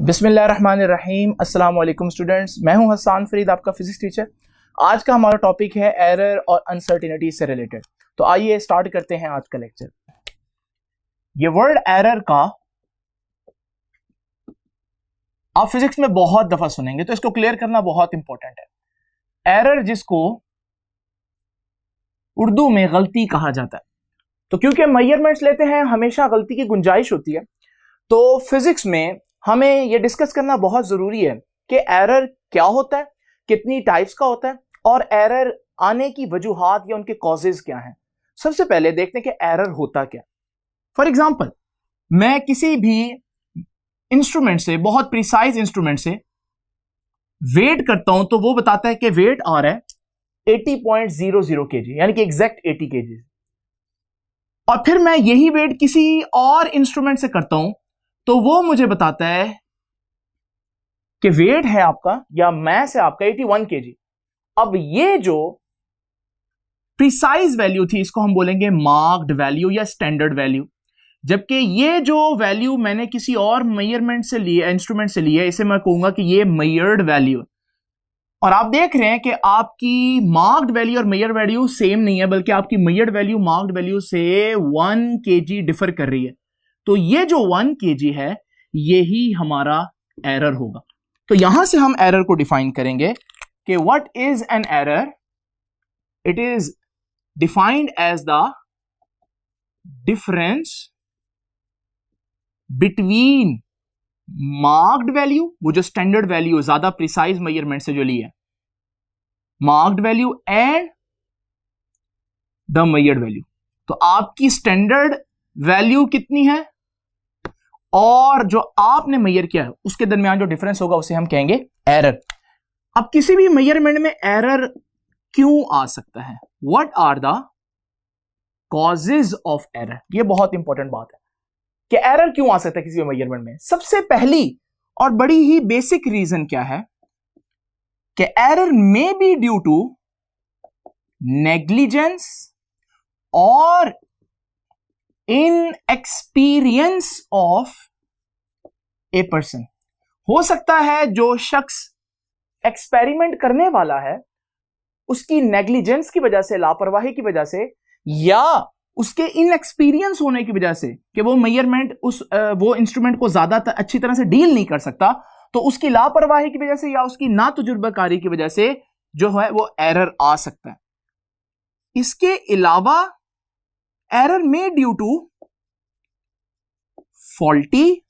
बिस्मिल्लाहिर्रहमानिर्रहीम। अस्सलाम वालेकुम स्टूडेंट्स, मैं हूं हसन फरीद, आपका फिजिक्स टीचर। आज का हमारा टॉपिक है एरर और अनसर्टेनिटी से रिलेटेड। तो आइए स्टार्ट करते हैं आज का लेक्चर। ये वर्ड एरर का आप फिजिक्स में बहुत दफा सुनेंगे, तो इसको क्लियर करना बहुत इंपॉर्टेंट है। एरर जिसको उर्दू में गलती कहा जाता है, तो क्योंकि मेजरमेंट्स लेते हैं हमेशा गलती की गुंजाइश होती है, तो फिजिक्स में हमें यह डिस्कस करना बहुत जरूरी है कि एरर क्या होता है, कितनी टाइप्स का होता है और एरर आने की वजूहात या उनके कॉजेज क्या हैं। सबसे पहले देखते हैं कि एरर होता क्या। फॉर एग्जांपल, मैं किसी भी इंस्ट्रूमेंट से, बहुत प्रिसाइज इंस्ट्रूमेंट से वेट करता हूं, तो वो बताता है कि वेट आ रहा है 80.00 kg, यानी कि एग्जैक्ट 80 kg। और फिर मैं यही वेट किसी और इंस्ट्रूमेंट से करता हूं, तो वो मुझे बताता है कि वेट है आपका या मैस है आपका 81 kg। अब ये जो प्रिसाइज वैल्यू थी, इसको हम बोलेंगे मार्क्ड वैल्यू या स्टैंडर्ड वैल्यू, जबकि ये जो वैल्यू मैंने किसी और मेजरमेंट से ली है, इंस्ट्रूमेंट से ली है, इसे मैं कहूंगा कि ये मेजर्ड वैल्यू। और आप देख रहे हैं कि आपकी मार्क्ड वैल्यू और मेजर्ड वैल्यू सेम नहीं है, बल्कि आपकी मेजर्ड वैल्यू मार्क्ड वैल्यू से 1 kg डिफर कर रही है। तो ये जो 1 kg है, यही हमारा एरर होगा। तो यहां से हम एरर को डिफाइन करेंगे कि what is an error. It is defined as the difference between marked value, वो जो स्टैंडर्ड वैल्यू ज्यादा प्रिसाइज मेजरमेंट से जो ली है, marked value and the measured value. तो आपकी स्टैंडर्ड वैल्यू कितनी है और जो आपने मेजर किया है उसके दरमियान जो डिफरेंस होगा उसे हम कहेंगे एरर। अब किसी भी मेजरमेंट में एरर क्यों आ सकता है, what are the causes of error, ये बहुत इंपॉर्टेंट बात है कि एरर क्यों आ सकता है किसी भी मेजरमेंट में। सबसे पहली और बड़ी ही बेसिक रीजन क्या है कि error may be due to negligence और इनएक्सपीरियंस ऑफ ए पर्सन। हो सकता है जो शख्स एक्सपेरिमेंट करने वाला है उसकी नेग्लिजेंस की वजह से, लापरवाही की वजह से, या उसके इनएक्सपीरियंस होने की वजह से कि वो मेजरमेंट वो इंस्ट्रूमेंट को ज्यादा अच्छी तरह से डील नहीं कर सकता, तो उसकी लापरवाही की वजह से या उसकी ना तजुर्बाकारी की वजह से जो है वो एरर आ सकता है। इसके अलावा error may due to faulty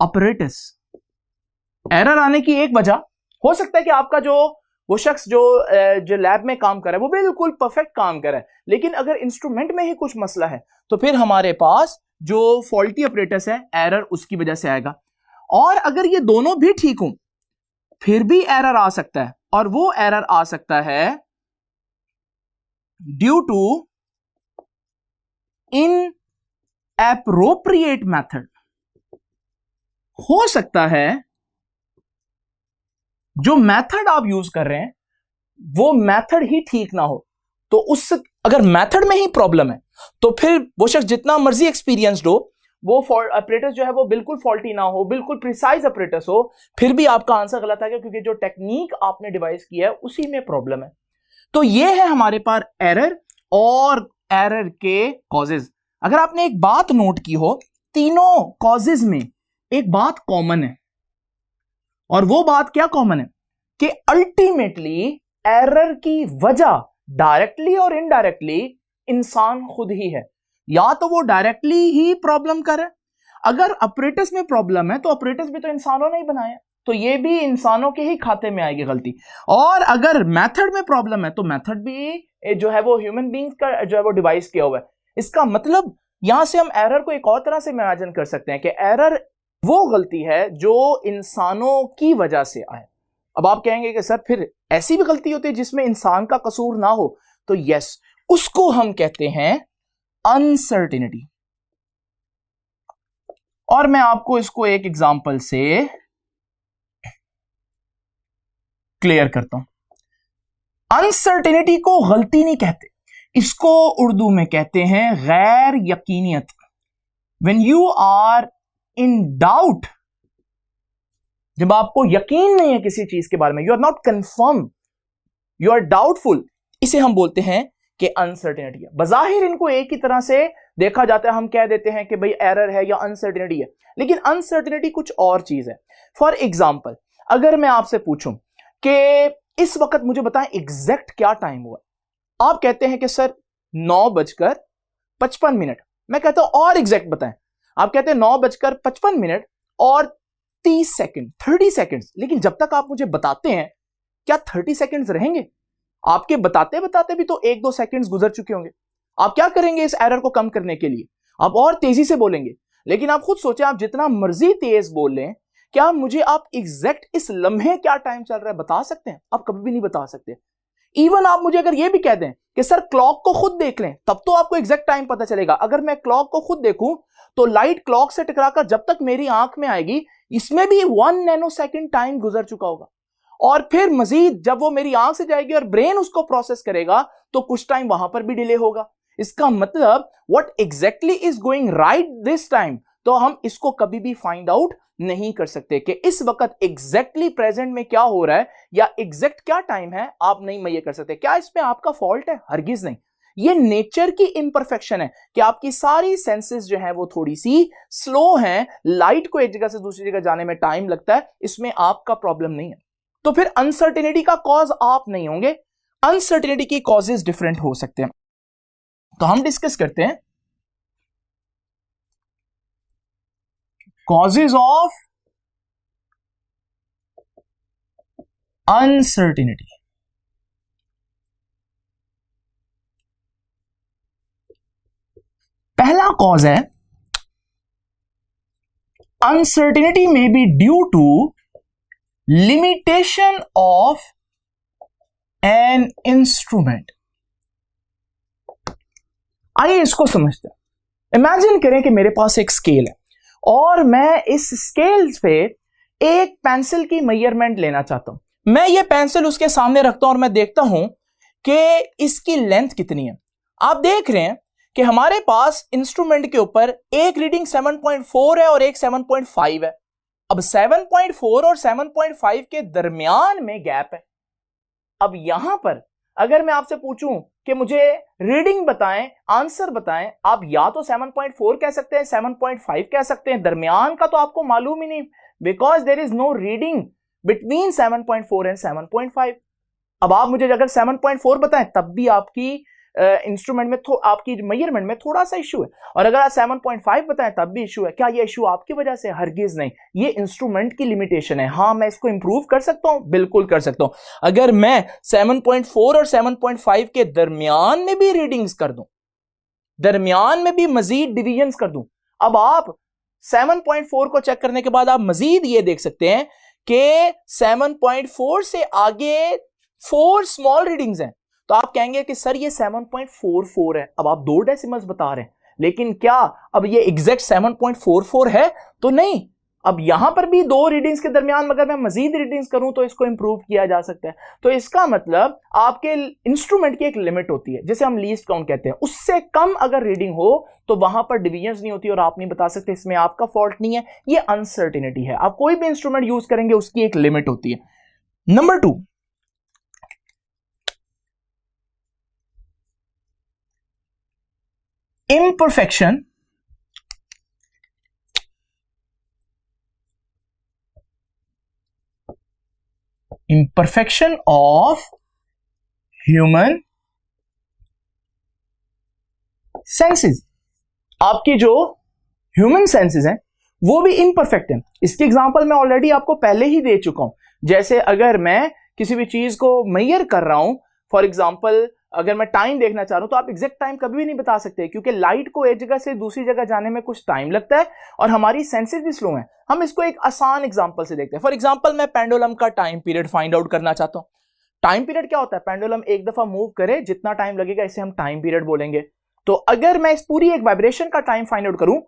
operators. Error आने की एक वजह हो सकता है कि आपका वो शख्स जो लैब में काम कर रहा है वो बिल्कुल परफेक्ट काम कर रहा है, लेकिन अगर इंस्ट्रूमेंट में ही कुछ मसला है तो फिर हमारे पास जो फॉल्टी ऑपरेटर्स है, एरर उसकी वजह से आएगा। और अगर ये दोनों भी ठीक हो फिर भी एरर आ सकता है, और वो एरर आ सकता है due to inappropriate method. हो सकता है जो मेथड आप यूज कर रहे हैं वो मेथड ही ठीक ना हो, तो उस अगर मेथड में ही प्रॉब्लम है तो फिर वो शख्स जितना मर्जी एक्सपीरियंस्ड हो, वो ऑपरेटर्स जो है वो बिल्कुल फॉल्टी ना हो, बिल्कुल प्रिसाइज ऑपरेटर्स हो, फिर भी आपका आंसर गलत आ गया, क्योंकि जो टेक्निक आपने डिवाइस किया है उसी में प्रॉब्लम है। तो ये है हमारे पास एरर और एरर के कॉजेज। अगर आपने एक बात नोट की हो, तीनों कॉजेज में एक बात कॉमन है, और वो बात क्या कॉमन है कि अल्टीमेटली एरर की वजह डायरेक्टली और इनडायरेक्टली इंसान खुद ही है। या तो वो डायरेक्टली ही प्रॉब्लम करे, अगर ऑपरेटर्स में प्रॉब्लम है तो ऑपरेटर्स भी तो इंसानों ने ही बनाए, तो ये भी इंसानों के ही खाते में आएगी गलती। और अगर मेथड में प्रॉब्लम है तो मेथड भी जो है वो ह्यूमन बीइंग का जो है वो डिवाइस किया हुआ है। इसका मतलब यहां से हम एरर को एक और तरह से इमेजिन कर सकते हैं कि एरर वो गलती है जो इंसानों की वजह से आए। अब आप कहेंगे कि सर फिर ऐसी भी गलती होती है जिसमें इंसान का कसूर ना हो, तो यस, उसको हम कहते हैं अनसर्टेनिटी। और मैं आपको इसको एक एग्जांपल से क्लियर करता हूं। अनसर्टेनिटी को गलती नहीं कहते, इसको उर्दू में कहते हैं गैर यकीनियत। When you are in doubt जब आपको यकीन नहीं है किसी चीज के बारे में, you are not confirm, you are doubtful, इसे हम बोलते हैं कि अनसर्टेनिटी है। बजाहिर इनको एक ही तरह से देखा जाता है, हम कह देते हैं कि भाई एरर है या अनसर्टेनिटी है, लेकिन अनसर्टेनिटी कुछ और चीज है। फॉर एग्जाम्पल, अगर मैं आपसे पूछूं कि इस वक्त मुझे बताएं एग्जैक्ट क्या टाइम हुआ, आप कहते हैं कि सर 9:55, मैं कहता हूं और एग्जैक्ट बताएं, आप कहते हैं 9:55 और 30 सेकंड, 30 सेकंड्स, लेकिन जब तक आप मुझे बताते हैं, क्या 30 सेकंड्स रहेंगे? आपके बताते बताते भी तो 1-2 सेकंड्स गुजर चुके होंगे। आप क्या करेंगे इस एरर को कम करने के लिए? आप और तेजी से बोलेंगे। लेकिन आप खुद सोचें, आप जितना मर्जी तेज बोल लें, क्या मुझे आप एग्जैक्ट इस लम्हे क्या टाइम चल रहा है बता सकते हैं? आप कभी भी नहीं बता सकते। इवन आप मुझे अगर यह भी कह दें कि सर क्लॉक को खुद देख लें, तब तो आपको एग्जैक्ट टाइम पता चलेगा। अगर मैं क्लॉक को खुद देखूं तो लाइट क्लॉक से टकराकर जब तक मेरी आंख में आएगी, इसमें भी 1 नैनोसेकंड टाइम गुजर चुका होगा। और फिर मजीद जब वो मेरी आंख से जाएगी और ब्रेन उसको प्रोसेस करेगा, तो कुछ टाइम वहां पर भी डिले होगा। इसका मतलब what exactly is going right this time, तो हम इसको कभी भी फाइंड आउट नहीं कर सकते कि इस वक्त एग्जैक्टली प्रेजेंट में क्या हो रहा है या एग्जैक्ट क्या टाइम है, आप नहीं मुहैया कर सकते। क्या इसमें आपका फॉल्ट है? हरगिज नहीं। ये नेचर की इम्परफेक्शन है कि आपकी सारी सेंसेस जो है वो थोड़ी सी स्लो हैं, लाइट को एक जगह से दूसरी जगह जाने में टाइम लगता है, इसमें आपका प्रॉब्लम नहीं है। तो फिर अनसर्टेनिटी का कॉज आप नहीं होंगे, अनसर्टेनिटी की कॉजेज डिफरेंट हो सकते हैं। तो हम डिस्कस करते हैं कॉजेज ऑफ अनसर्टेनिटी। पहला कॉज है uncertainty may be due to limitation of an instrument. आइए इसको समझते हैं। इमेजिन करें कि मेरे पास एक स्केल है और मैं इस स्केल पे एक पेंसिल की मेजरमेंट लेना चाहता हूं। मैं ये पेंसिल उसके सामने रखता हूं और मैं देखता हूं कि इसकी लेंथ कितनी है। आप देख रहे हैं कि हमारे पास इंस्ट्रूमेंट के ऊपर एक रीडिंग 7.4 है और एक 7.5 है। अब 7.4 और 7.5 के दरमियान में गैप है। अब यहां पर अगर मैं आपसे पूछूं कि मुझे रीडिंग बताएं, आंसर बताएं, आप या तो 7.4 कह सकते हैं, 7.5 कह सकते हैं, दरमियान का तो आपको मालूम ही नहीं, because there is no reading between 7.4 and 7.5। अब आप मुझे अगर 7.4 बताएं तब भी आपकी इंस्ट्रूमेंट में आपकी मेजरमेंट में थोड़ा सा इशू है, और अगर आप 7.5 बताएं तब भी इशू है। क्या ये इशू आपकी वजह से? हरगिज नहीं, ये इंस्ट्रूमेंट की लिमिटेशन है। हाँ, मैं इसको इंप्रूव कर सकता हूं, बिल्कुल कर सकता हूं। अगर मैं 7.4 और 7.5 के दरमियान में भी रीडिंग्स कर दूं, दरमियान में भी मजीद डिवीजन्स कर दूं, अब आप 7.4 को चेक करने के बाद आप मजीद ये देख सकते हैं कि 7.4 से आगे 4 स्मॉल रीडिंग्स हैं, तो आप कहेंगे कि सर ये 7.44 है। अब आप 2 डेसिमल्स बता रहे हैं, लेकिन क्या अब ये एग्जैक्ट 7.44 है? तो नहीं। अब यहां पर भी 2 रीडिंग्स के दरमियान अगर मैं मजीद रीडिंग्स करूं तो इसको इंप्रूव किया जा सकता है। तो इसका मतलब आपके इंस्ट्रूमेंट की एक लिमिट होती है जिसे हम लीस्ट काउंट कहते हैं, उससे कम अगर रीडिंग हो तो वहां पर डिवीजन्स नहीं होती और आप नहीं बता सकते। इसमें आपका फॉल्ट नहीं है, ये अनसर्टेनिटी है। आप कोई भी इंस्ट्रूमेंट यूज करेंगे उसकी एक लिमिट होती है। Number 2, imperfection of human senses। आपकी जो ह्यूमन सेंसेस हैं वो भी इम्परफेक्ट हैं। इसकी एग्जांपल मैं ऑलरेडी आपको पहले ही दे चुका हूं। जैसे अगर मैं किसी भी चीज को मेजर कर रहा हूं, फॉर एग्जांपल अगर मैं टाइम देखना चाह रहा हूं तो आप एग्जैक्ट टाइम कभी भी नहीं बता सकते, क्योंकि लाइट को एक जगह से दूसरी जगह जाने में कुछ टाइम लगता है और हमारी सेंसेस भी स्लो हैं। हम इसको एक आसान एग्जांपल से देखते हैं। फॉर एग्जांपल मैं पेंडुलम का टाइम पीरियड फाइंड आउट करना चाहता हूं। टाइम पीरियड क्या होता है? पेंडुलम एक दफा मूव करे, जितना टाइम लगेगा इसे हम टाइम पीरियड बोलेंगे। तो अगर मैं इस पूरी एक वाइब्रेशन का टाइम फाइंड आउट करूं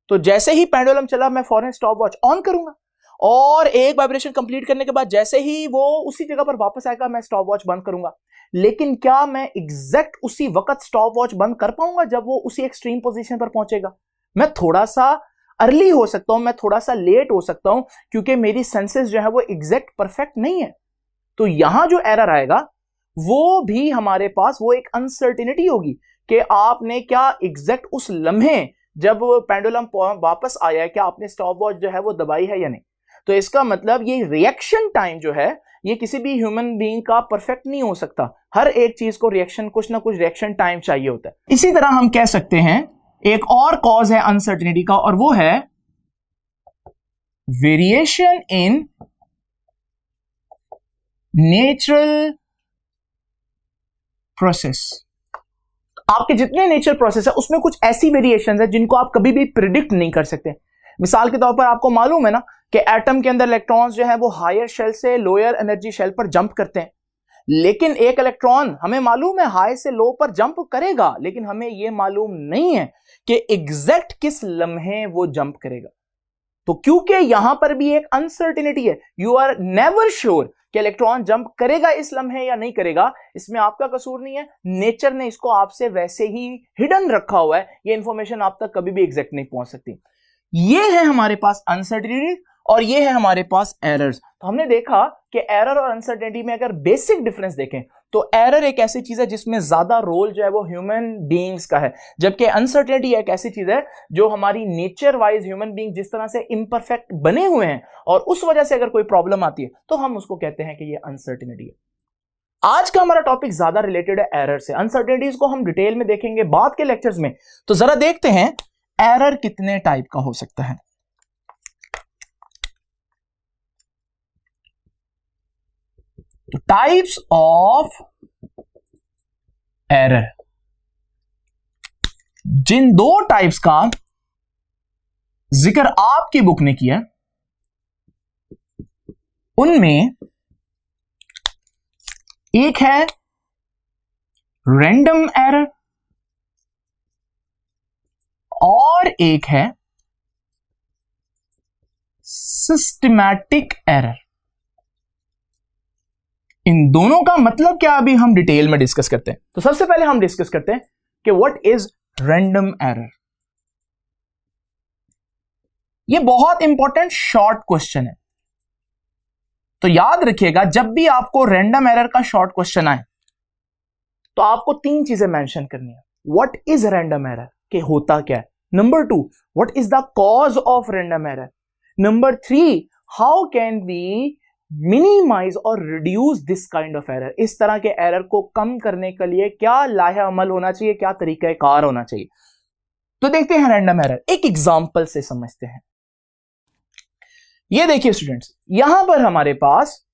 तो जैसे ही पेंडुलम चला मैं फौरन स्टॉप वॉच ऑन करूंगा, और एक वाइब्रेशन कंप्लीट करने के बाद जैसे ही वो उसी जगह पर वापस आएगा मैं स्टॉप वॉच बंद करूंगा। लेकिन क्या मैं एग्जैक्ट उसी वक्त स्टॉप वॉच बंद कर पाऊंगा जब वो उसी एक्सट्रीम पोजीशन पर पहुंचेगा? मैं थोड़ा सा अर्ली हो सकता हूं, मैं थोड़ा सा लेट हो सकता हूं, क्योंकि मेरी सेंसेस जो है वो एग्जैक्ट परफेक्ट नहीं है। तो यहां जो एरर आएगा वो भी हमारे पास वो एक अनसर्टिनिटी होगी कि आपने क्या एग्जैक्ट उस लम्हे जब पेंडुलम वापस आया है, क्या आपने स्टॉप वॉच जो है वो दबाई है या नहीं। तो इसका मतलब ये रिएक्शन टाइम जो है ये किसी भी ह्यूमन बीइंग का परफेक्ट नहीं हो सकता। हर एक चीज को रिएक्शन, कुछ ना कुछ रिएक्शन टाइम चाहिए होता है। इसी तरह हम कह सकते हैं एक और कॉज है अनसर्टिनिटी का, और वो है वेरिएशन इन नेचुरल प्रोसेस। आपके जितने नेचुरल प्रोसेस है उसमें कुछ ऐसी वेरिएशंस है जिनको आप कभी भी प्रिडिक्ट नहीं कर सकते। मिसाल के तौर पर आपको मालूम है ना कि एटम के अंदर इलेक्ट्रॉन्स जो है वो हायर शेल से लोअर एनर्जी शेल पर जंप करते हैं, लेकिन एक इलेक्ट्रॉन हमें मालूम है हाई से लो पर जंप करेगा, लेकिन हमें यह मालूम नहीं है कि एग्जैक्ट किस लम्हे वो जंप करेगा। तो क्योंकि यहां पर भी एक अनसर्टिनिटी है, यू आर नेवर श्योर कि इलेक्ट्रॉन जंप करेगा इस लम्हे या नहीं करेगा। इसमें आपका कसूर नहीं है, नेचर ने इसको आपसे वैसे ही हिडन रखा हुआ है, ये इंफॉर्मेशन आप तक कभी भी एग्जैक्ट नहीं पहुंच सकती। ये है हमारे पास अनसर्टिनिटी और ये है हमारे पास एरर्स। तो हमने देखा कि एरर और अनसर्टेनिटी में अगर बेसिक डिफरेंस देखें तो एरर एक ऐसी चीज है जिसमें ज्यादा रोल जो है वो ह्यूमन बीइंग्स का है, जबकि अनसर्टेनिटी एक ऐसी चीज है जो हमारी नेचर वाइज ह्यूमन बीइंग जिस तरह से इम्परफेक्ट बने हुए हैं और उस वजह से अगर कोई प्रॉब्लम आती है तो हम उसको कहते हैं कि ये अनसर्टेनिटी है। आज का हमारा टॉपिक ज्यादा रिलेटेड है एरर से। अनसर्टेनिटीज को हम डिटेल में देखेंगे बाद के लेक्चर्स में। तो जरा देखते हैं एरर कितने टाइप का हो सकता है। तो टाइप्स ऑफ एरर, जिन दो टाइप्स का जिक्र आपकी बुक ने किया उनमें एक है रैंडम एरर और एक है सिस्टमैटिक एरर। इन दोनों का मतलब क्या अभी हम डिटेल में डिस्कस करते हैं। तो सबसे पहले हम डिस्कस करते हैं कि व्हाट इज रैंडम एरर। यह बहुत इंपॉर्टेंट शॉर्ट क्वेश्चन है, तो याद रखिएगा जब भी आपको रैंडम एरर का शॉर्ट क्वेश्चन आए तो आपको तीन चीजें मेंशन करनी है। व्हाट इज रैंडम एरर, के होता क्या है। Number 2, what is the cause of random error. Number 3, how can we minimize और reduce this kind of error. इस तरह के एरर को कम करने के लिए क्या लाहे अमल होना चाहिए, क्या तरीका कार होना चाहिए। तो देखते हैं रैंडम एरर, एक एग्जांपल से समझते हैं। ये देखिए स्टूडेंट्स, यहां पर हमारे पास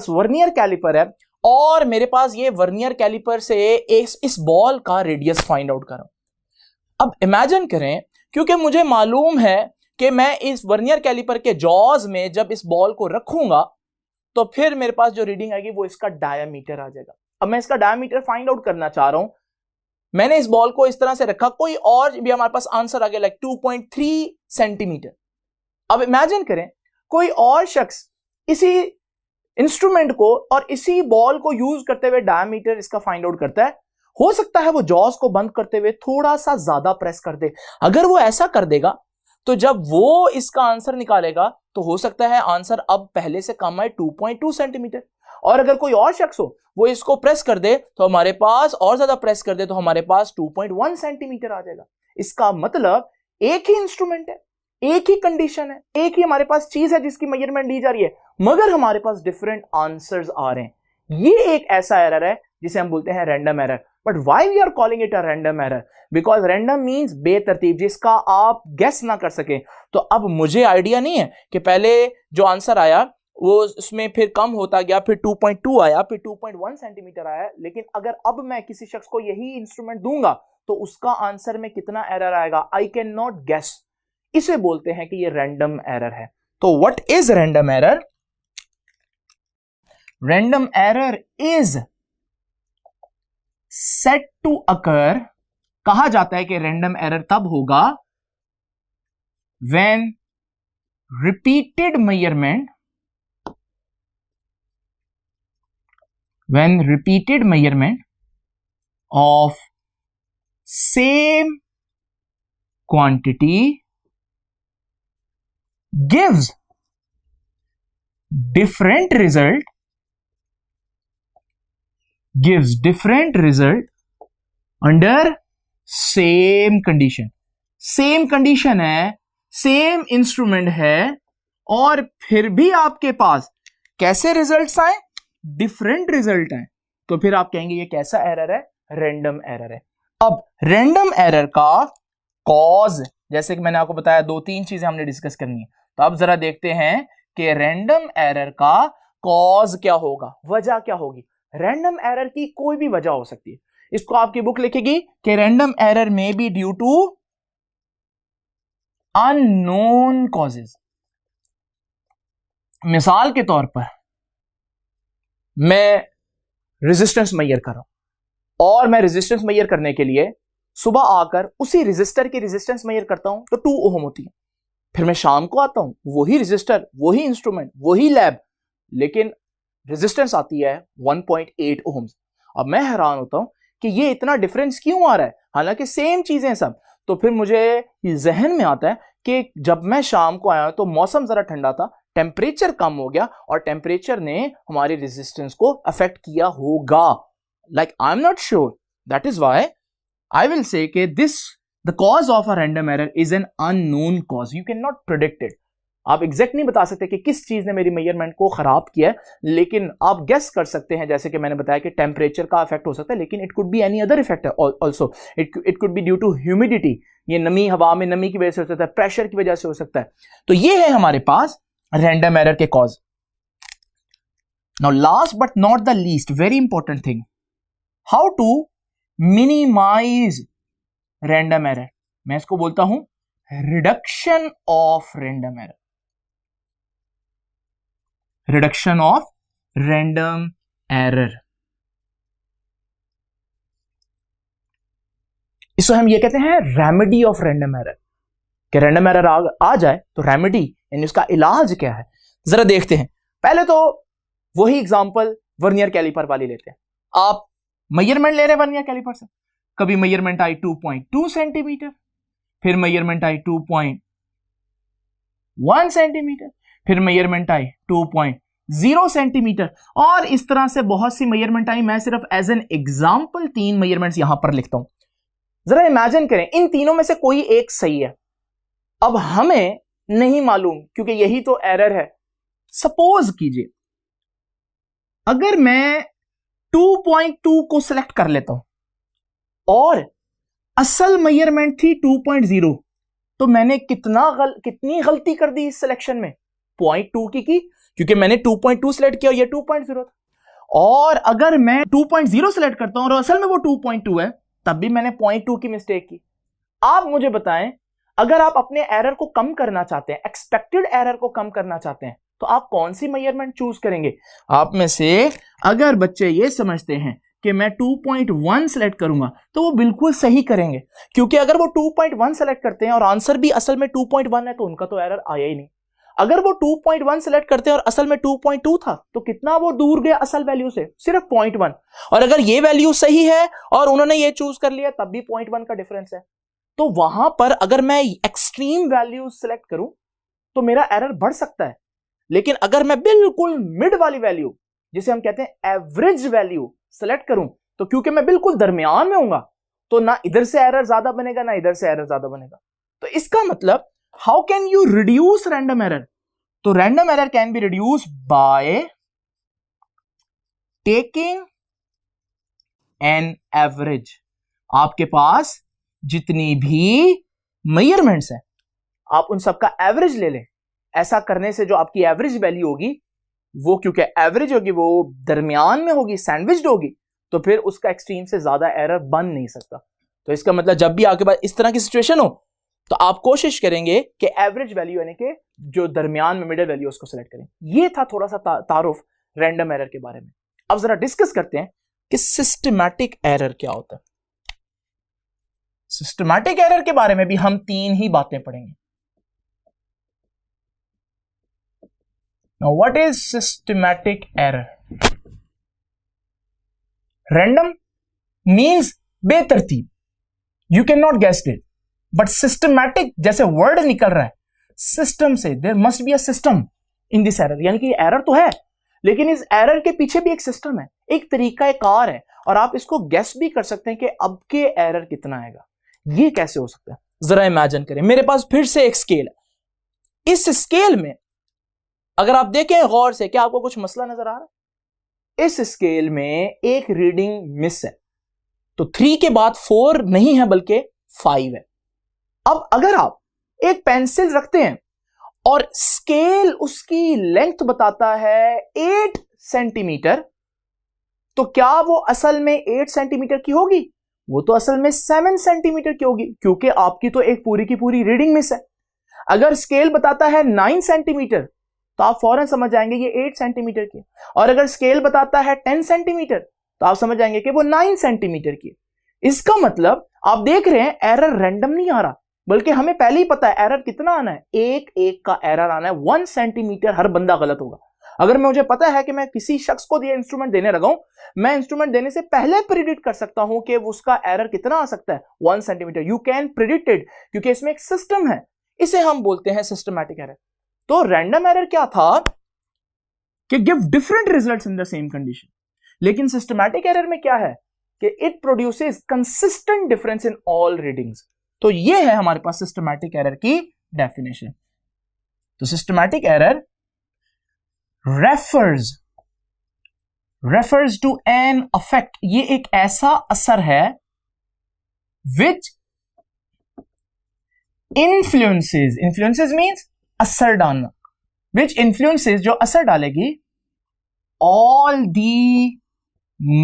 वर्नियर कैलिपर है और मेरे पास ये वर्नियर कैलिपर से इस बॉल का रेडियस फाइंड आउट कर रहा हूं। अब इमेजिन करें, क्योंकि मुझे मालूम है कि मैं इस वर्नियर कैलिपर के जॉज में जब इस बॉल को रखूंगा तो फिर मेरे पास जो रीडिंग आएगी वो इसका डायामीटर आ जाएगा। अब मैं इसका डायामीटर फाइंड आउट करना चाह रहा हूं। मैंने इस बॉल को इस तरह से रखा, कोई और भी हमारे पास आंसर आ गया लाइक 2.3 सेंटीमीटर। अब इमेजिन करें कोई और शख्स इसी इंस्ट्रूमेंट को और इसी बॉल को यूज करते हुए डायामीटर इसका फाइंड आउट करता है। हो सकता है वो जॉज को बंद करते हुए थोड़ा सा ज्यादा प्रेस कर दे। अगर वो ऐसा कर देगा तो जब वो इसका आंसर निकालेगा तो हो सकता है आंसर अब पहले से कम आए 2.2 सेंटीमीटर। और अगर कोई और शख्स हो वो इसको प्रेस कर दे तो हमारे पास, और ज्यादा प्रेस कर दे तो हमारे पास 2.1 सेंटीमीटर आ जाएगा। इसका मतलब एक ही इंस्ट्रूमेंट है, एक ही कंडीशन है, एक ही हमारे पास चीज है जिसकी मेजरमेंट ली जा रही है, मगर हमारे पास डिफरेंट आंसर्स आ रहे हैं। ये एक ऐसा एरर है जिसे हम बोलते हैं random error. But why we are calling it a random error? Because random means बेतरतीब, जिसका आप गेस ना कर सके। तो अब मुझे आइडिया नहीं है कि पहले जो आंसर आया वो उसमें फिर कम होता गया, फिर 2.2 आया, फिर 2.1 सेंटीमीटर आया, लेकिन अगर अब मैं किसी शख्स को यही इंस्ट्रूमेंट दूंगा तो उसका आंसर में कितना एरर आएगा, आई कैन नॉट गेस। इसे बोलते हैं कि ये रैंडम एरर है। तो what is random error? Random error is said to occur, कहा जाता है कि रैंडम एरर तब होगा when repeated measurement of same quantity gives different result under same condition. Same condition है, सेम इंस्ट्रूमेंट है, और फिर भी आपके पास कैसे रिजल्ट्स आए? डिफरेंट रिजल्ट आए। तो फिर आप कहेंगे ये कैसा एरर है? रैंडम एरर है। अब रैंडम एरर का कॉज, जैसे कि मैंने आपको बताया, 2-3 चीजें हमने डिस्कस करनी है। तो अब जरा देखते हैं कि रैंडम एरर का कॉज क्या होगा, वजह क्या होगी। रैंडम एरर की कोई भी वजह हो सकती है। इसको आपकी बुक लिखेगी कि random error may be due to unknown causes. मिसाल के तौर पर मैं रेजिस्टेंस मेजर कर रहा हूं, और मैं रेजिस्टेंस मेजर करने के लिए सुबह आकर उसी रेजिस्टर की रेजिस्टेंस मेजर करता हूं तो 2 ओम होती है। फिर मैं शाम को आता हूं, वही रेजिस्टर, वही इंस्ट्रूमेंट, वही लैब, लेकिन रेजिस्टेंस आती है 1.8 ओम्स। अब मैं हैरान होता हूं कि ये इतना डिफरेंस क्यों आ रहा है, हालांकि सेम चीजें सब। तो फिर मुझे जहन में आता है कि जब मैं शाम को आया तो मौसम जरा ठंडा था, टेम्परेचर कम हो गया, और टेम्परेचर ने हमारी रेजिस्टेंस को अफेक्ट किया होगा। Like I am not sure, that is why I will say कि this the cause of a random error is an unknown cause, you can not predict it. आप एग्जैक्ट नहीं बता सकते कि किस चीज ने मेरी मेजरमेंट को खराब किया है, लेकिन आप गेस कर सकते हैं, जैसे कि मैंने बताया कि टेम्परेचर का इफेक्ट हो सकता है, लेकिन it could be any other effect also. It could be due to humidity, ये नमी, हवा में नमी की वजह से हो सकता है, प्रेशर की वजह से हो सकता है। तो ये है हमारे पास रैंडम एरर के cause. Now last but not the least, very important thing, how to minimise random error. मैं इसको बोलता हूं reduction of random error. Reduction of random error, इसको हम ये कहते हैं रेमेडी ऑफ रैंडम एरर। कि रैंडम एरर आ जाए तो रेमेडी, यानी उसका इलाज क्या है, जरा देखते हैं। पहले तो वही एग्जांपल वर्नियर कैलिपर वाली लेते हैं। आप मेजरमेंट ले रहे हैं वर्नियर कैलिपर से, कभी मेजरमेंट आई 2.2 सेंटीमीटर, फिर मेजरमेंट आई 2.1 सेंटीमीटर, फिर मेजरमेंट आई 2.0 सेंटीमीटर, और इस तरह से बहुत सी मेजरमेंट आई। मैं सिर्फ एज एन एग्जांपल 3 मेजरमेंट्स यहां पर लिखता हूं। जरा इमेजिन करें इन तीनों में से कोई एक सही है। अब हमें नहीं मालूम, क्योंकि यही तो एरर है। सपोज कीजिए अगर मैं 2.2 को सिलेक्ट कर लेता हूं और असल मेजरमेंट थी 2.0, तो मैंने कितनी गलती कर दी इस सिलेक्शन में? 0.2 की, क्योंकि मैंने 2.2 सिलेक्ट किया और ये 2.0 था। और अगर मैं 2.0 सिलेक्ट करता हूं और असल में वो 2.2 है, तब भी मैंने 0.2 की मिस्टेक की। आप मुझे बताएं, अगर आप अपने एरर को कम करना चाहते हैं, एक्सपेक्टेड एरर को कम करना चाहते हैं, तो आप कौन सी मेजरमेंट चूज करेंगे? आप में से अगर बच्चे ये समझते हैं कि मैं 2.1 सेलेक्ट करूंगा, तो वो बिल्कुल सही करेंगे, क्योंकि अगर वो 2.1 सेलेक्ट करते हैं और आंसर भी असल में 2.1 है, तो उनका तो एरर आया ही नहीं। अगर वो 2.1 सेलेक्ट करते हैं और असल में 2.2 था, तो कितना वो दूर गया असल वैल्यू से? सिर्फ 0.1। और अगर ये वैल्यू सही है और उन्होंने ये चूज कर लिया, तब भी 0.1 का डिफरेंस है। तो वहां पर अगर मैं एक्सट्रीम वैल्यू सिलेक्ट करूं तो मेरा एरर बढ़ सकता है, लेकिन अगर मैं बिल्कुल मिड वाली वैल्यू, जिसे हम कहते हैं एवरेज वैल्यू, सेलेक्ट करूं, तो क्योंकि मैं बिल्कुल दरमियान में हूंगा, तो ना इधर से एरर ज्यादा बनेगा ना इधर से एरर ज्यादा बनेगा। तो इसका मतलब, how can you reduce random error? तो random error can be reduce by taking an average. आपके पास जितनी भी मेजरमेंट्स हैं, आप उन सबका एवरेज ले लें। ऐसा करने से जो आपकी एवरेज वैल्यू होगी, वो क्योंकि एवरेज होगी, वो दरमियान में होगी, सैंडविच्ड होगी, तो फिर उसका एक्सट्रीम से ज्यादा एरर बन नहीं सकता। तो इसका मतलब जब भी आपके पास इस तरह की सिचुएशन हो, तो आप कोशिश करेंगे कि एवरेज वैल्यू यानी कि जो दरमियान में मिडिल वैल्यू, उसको सेलेक्ट करें। ये था थोड़ा सा तारुफ रैंडम एरर के बारे में। अब जरा डिस्कस करते हैं कि सिस्टमैटिक एरर क्या होता है। सिस्टमैटिक एरर के बारे में भी हम 3 ही बातें पढ़ेंगे। Now, what is systematic error? Random means बेतरतीब. You cannot guess it. But systematic जैसे वर्ड निकल रहा है सिस्टम से, there must be a system in this error, यानी कि एरर तो है लेकिन इस एरर के पीछे भी एक सिस्टम है, एक तरीका एक कार है, और आप इसको गेस भी कर सकते हैं कि अब के एरर कितना आएगा। ये कैसे हो सकता है, जरा इमेजिन करें। मेरे पास फिर से एक स्केल है, इस स्केल में अगर आप देखें गौर से, क्या आपको कुछ मसला नजर आ रहा है? इस स्केल में एक रीडिंग मिस है, तो 3 के बाद 4 नहीं है बल्कि 5 है। अब अगर आप एक पेंसिल रखते हैं और स्केल उसकी लेंथ बताता है 8 सेंटीमीटर, तो क्या वो असल में 8 सेंटीमीटर की होगी? वो तो असल में 7 सेंटीमीटर की होगी, क्योंकि आपकी तो एक पूरी की पूरी रीडिंग मिस है। अगर स्केल बताता है 9 सेंटीमीटर तो आप फौरन समझ जाएंगे ये 8 सेंटीमीटर की, और अगर स्केल बताता है 10 सेंटीमीटर तो आप समझ जाएंगे कि वो 9 सेंटीमीटर की। इसका मतलब आप देख रहे हैं एरर रैंडम नहीं आ रहा, बल्कि हमें पहले ही पता है एरर कितना आना है, एक का एरर आना है। 1 सेंटीमीटर हर बंदा गलत होगा। अगर मुझे पता है कि मैं किसी शख्स को ये इंस्ट्रूमेंट देने लगा हूं, मैं इंस्ट्रूमेंट देने से पहले प्रिडिक्ट कर सकता हूं कि उसका एरर कितना आ सकता है, 1 centimetre. You can predict it, क्योंकि इसमें एक सिस्टम है, इसे हम बोलते हैं सिस्टमैटिक एरर। तो रैंडम एरर क्या था कि give different results in the same condition, लेकिन सिस्टमैटिक एरर में क्या है कि it produces consistent difference in all readings. तो ये है हमारे पास सिस्टमैटिक एरर की डेफिनेशन। तो systematic error refers to an effect, ये एक ऐसा असर है which influences means असर डालना, which influences जो असर डालेगी all the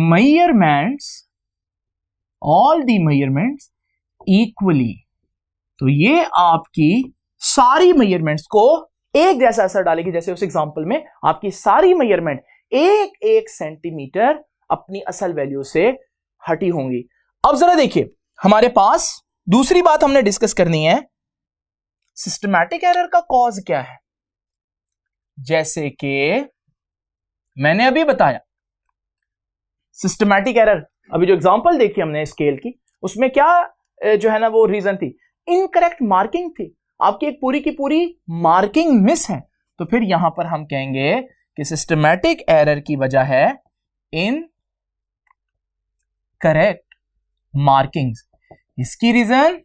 measurements equally। तो ये आपकी सारी मेजरमेंट्स को एक जैसा असर डालेगी। जैसे उस एग्जांपल में आपकी सारी मेजरमेंट एक सेंटीमीटर अपनी असल वैल्यू से हटी होंगी। अब जरा देखिए, हमारे पास दूसरी बात हमने डिस्कस करनी है, सिस्टमैटिक एरर का कॉज क्या है। जैसे कि मैंने अभी बताया सिस्टमैटिक एरर, अभी जो एग्जांपल देखी हमने स्केल की, उसमें क्या जो है ना वो रीजन थी, इनकरेक्ट मार्किंग थी, आपकी एक पूरी की पूरी मार्किंग मिस है। तो फिर यहां पर हम कहेंगे कि सिस्टमैटिक एरर की वजह है इनकरेक्ट मार्किंग्स। इसकी रीजन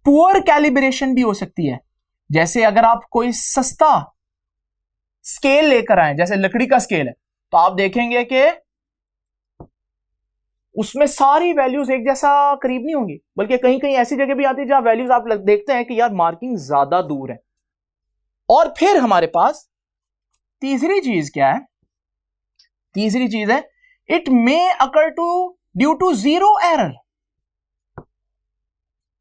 पुअर कैलिब्रेशन भी हो सकती है। जैसे अगर आप कोई सस्ता स्केल लेकर आए, जैसे लकड़ी का स्केल है, तो आप देखेंगे कि उसमें सारी वैल्यूज एक जैसा करीब नहीं होंगी, बल्कि कहीं कहीं ऐसी जगह भी आती है जहां वैल्यूज आप देखते हैं कि यार मार्किंग ज्यादा दूर है। और फिर हमारे पास तीसरी चीज क्या है, तीसरी चीज है it may occur due to zero error.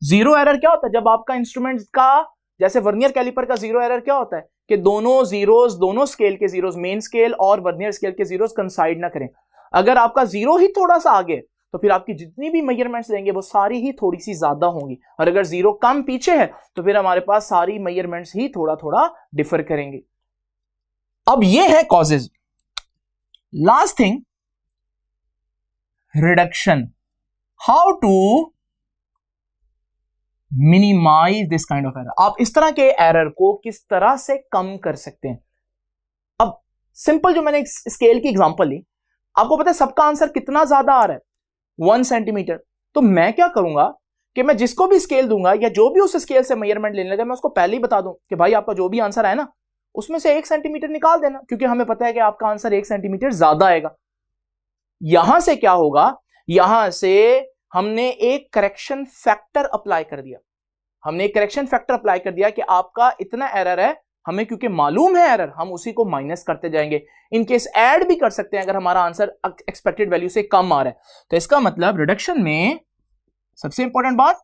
Zero error क्या होता है? जब आपका इंस्ट्रूमेंट का, जैसे वर्नियर कैलिपर का जीरो एरर क्या होता है कि दोनों जीरोस, दोनों स्केल के जीरोस, मेन स्केल और वर्नियर स्केल के जीरोस कंसाइड ना करें। अगर आपका जीरो ही थोड़ा सा आगे तो फिर आपकी जितनी भी मेजरमेंट्स लेंगे वो सारी ही थोड़ी सी ज्यादा होंगी, और अगर जीरो कम पीछे है तो फिर हमारे पास सारी मेजरमेंट्स ही थोड़ा थोड़ा डिफर करेंगे। अब ये है causes. Last thing, reduction, how to minimize this kind of error. आप इस तरह के एरर को किस तरह से कम कर सकते हैं। अब सिंपल जो मैंने स्केल की एग्जांपल ली, आपको पता है सबका आंसर कितना ज्यादा आ रहा है, 1 सेंटीमीटर। तो मैं क्या करूंगा कि मैं जिसको भी स्केल दूंगा या जो भी उस स्केल से मेजरमेंट लेने लगा, मैं उसको पहले ही बता दूं कि भाई आपका जो भी आंसर है ना उसमें से 1 सेंटीमीटर निकाल देना, क्योंकि हमें पता है कि आपका आंसर 1 सेंटीमीटर ज्यादा आएगा। यहां से क्या होगा, यहां से हमने एक करेक्शन फैक्टर अप्लाई कर दिया। हमने एक करेक्शन फैक्टर अप्लाई कर दिया कि आपका इतना एरर है, हमें क्योंकि मालूम है एरर, हम उसी को माइनस करते जाएंगे। इन केस ऐड भी कर सकते हैं अगर हमारा आंसर एक्सपेक्टेड वैल्यू से कम आ रहा है। तो इसका मतलब रिडक्शन में सबसे इंपॉर्टेंट बात,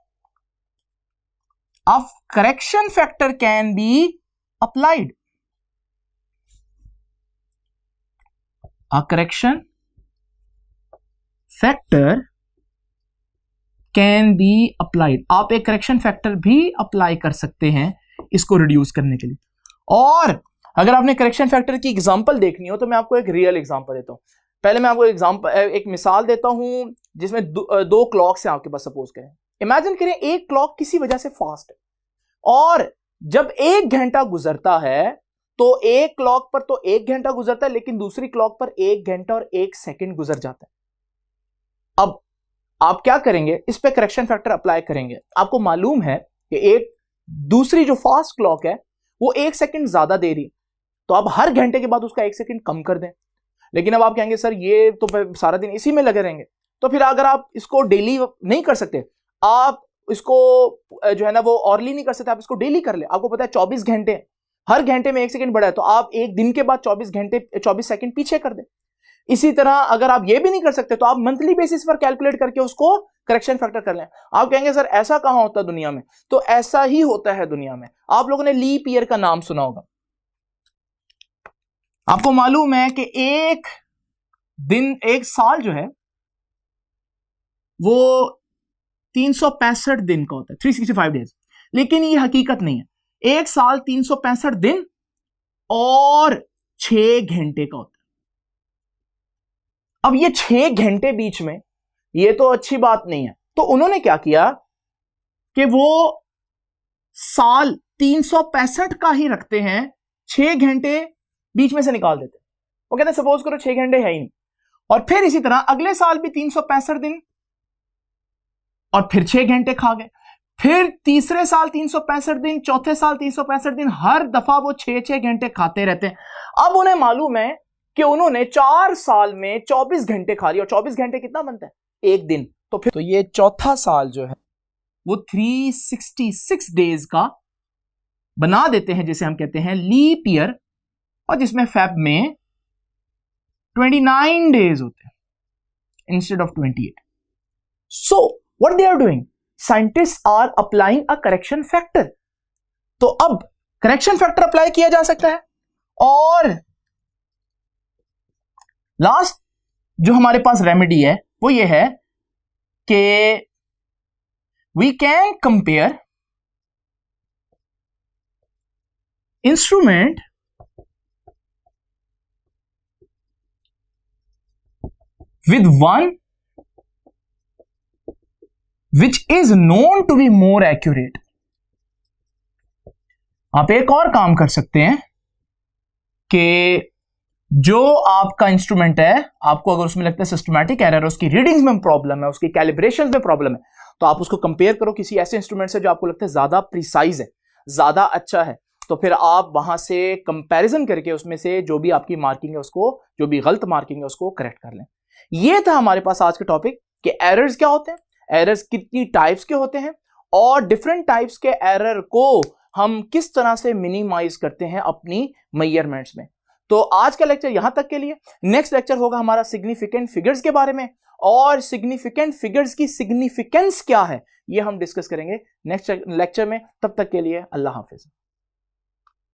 of correction factor can be applied. A correction factor can be applied. आप एक करेक्शन फैक्टर भी अप्लाई कर सकते हैं इसको रिड्यूस करने के लिए। और अगर आपने करेक्शन फैक्टर की एग्जांपल देखनी हो तो मैं आपको एक रियल एग्जांपल देता हूं। पहले मैं आपको एक मिसाल देता हूं जिसमें दो क्लॉक्स हैं आपके पास, सपोज करें इमेजिन करें एक क्लॉक किसी वजह से फास्ट है और जब 1 घंटा गुजरता है तो एक क्लॉक पर तो 1 घंटा गुजरता है, लेकिन दूसरी क्लॉक पर 1 घंटा और 1 सेकंड गुजर जाता है। अब आप क्या करेंगे, इस पे करेक्शन फैक्टर अप्लाई करेंगे। आपको मालूम है कि एक दूसरी जो फास्ट क्लॉक है वो 1 सेकंड ज्यादा दे रही है, तो आप हर घंटे के बाद उसका 1 सेकंड कम कर दें। लेकिन अब आप कहेंगे सर ये तो सारा दिन इसी में लगे रहेंगे, तो फिर अगर आप इसको डेली नहीं कर सकते, आप इसको जो है ना वो ऑरली नहीं कर सकते, आप इसको डेली कर ले। आपको पता है 24 घंटे, हर घंटे में 1 सेकंड बढ़ा है, तो आप एक दिन के बाद 24 सेकंड पीछे कर दें। इसी तरह अगर आप ये भी नहीं कर सकते तो आप मंथली बेसिस पर कैलकुलेट करके उसको करेक्शन फैक्टर कर लें। आप कहेंगे सर ऐसा कहां होता है दुनिया में, तो ऐसा ही होता है दुनिया में। आप लोगों ने लीप ईयर का नाम सुना होगा। आपको मालूम है कि एक दिन, एक साल जो है वो 365 दिन का होता है, 365 डेज, लेकिन ये हकीकत नहीं है। एक साल 365 दिन और 6 घंटे का होता है। अब ये 6 घंटे बीच में, ये तो अच्छी बात नहीं है, तो उन्होंने क्या किया कि वो साल 365 का ही रखते हैं, 6 घंटे बीच में से निकाल देते हैं। वो कहते हैं सपोज करो 6 घंटे है ही नहीं, और फिर इसी तरह अगले साल भी 365 दिन और फिर 6 घंटे खा गए, फिर तीसरे साल 365 दिन, चौथे साल 365 दिन, हर दफा वो 6 घंटे खाते रहते हैं। अब उन्हें मालूम है कि उन्होंने 4 साल में 24 घंटे खा लिया, और 24 घंटे कितना बनता है, एक दिन। तो फिर तो ये चौथा साल जो है वो 366 डेज का बना देते हैं, जिसे हम कहते हैं लीप ईयर, और जिसमें फेब में 29 डेज होते हैं instead of 28। So what they are doing, scientist are applying a correction factor. तो अब करेक्शन फैक्टर अप्लाई किया जा सकता है, और लास्ट जो हमारे पास रेमेडी है वो ये है कि we can compare instrument with one which is known to be more accurate। आप एक और काम कर सकते हैं कि जो आपका इंस्ट्रूमेंट है, आपको अगर उसमें लगता है सिस्टमैटिक एरर है, उसकी रीडिंग्स में प्रॉब्लम है, उसकी कैलिब्रेशन में प्रॉब्लम है, तो आप उसको कंपेयर करो किसी ऐसे इंस्ट्रूमेंट से जो आपको लगता है ज्यादा प्रिसाइज है, ज्यादा अच्छा है। तो फिर आप वहां से कंपैरिजन करके उसमें से जो भी आपकी मार्किंग है उसको, जो भी गलत मार्किंग है उसको करेक्ट कर लें। ये था हमारे पास आज के टॉपिक कि एरर्स क्या होते हैं, एरर्स कितनी टाइप्स के होते हैं, और डिफरेंट टाइप्स के एरर को हम किस तरह से मिनिमाइज करते हैं अपनी मेजरमेंट्स में। तो आज का लेक्चर यहां तक के लिए। नेक्स्ट लेक्चर होगा हमारा सिग्निफिकेंट फिगर्स के बारे में, और सिग्निफिकेंट फिगर्स की सिग्निफिकेंस क्या है ये हम डिस्कस करेंगे नेक्स्ट लेक्चर में। तब तक के लिए अल्लाह हाफिज।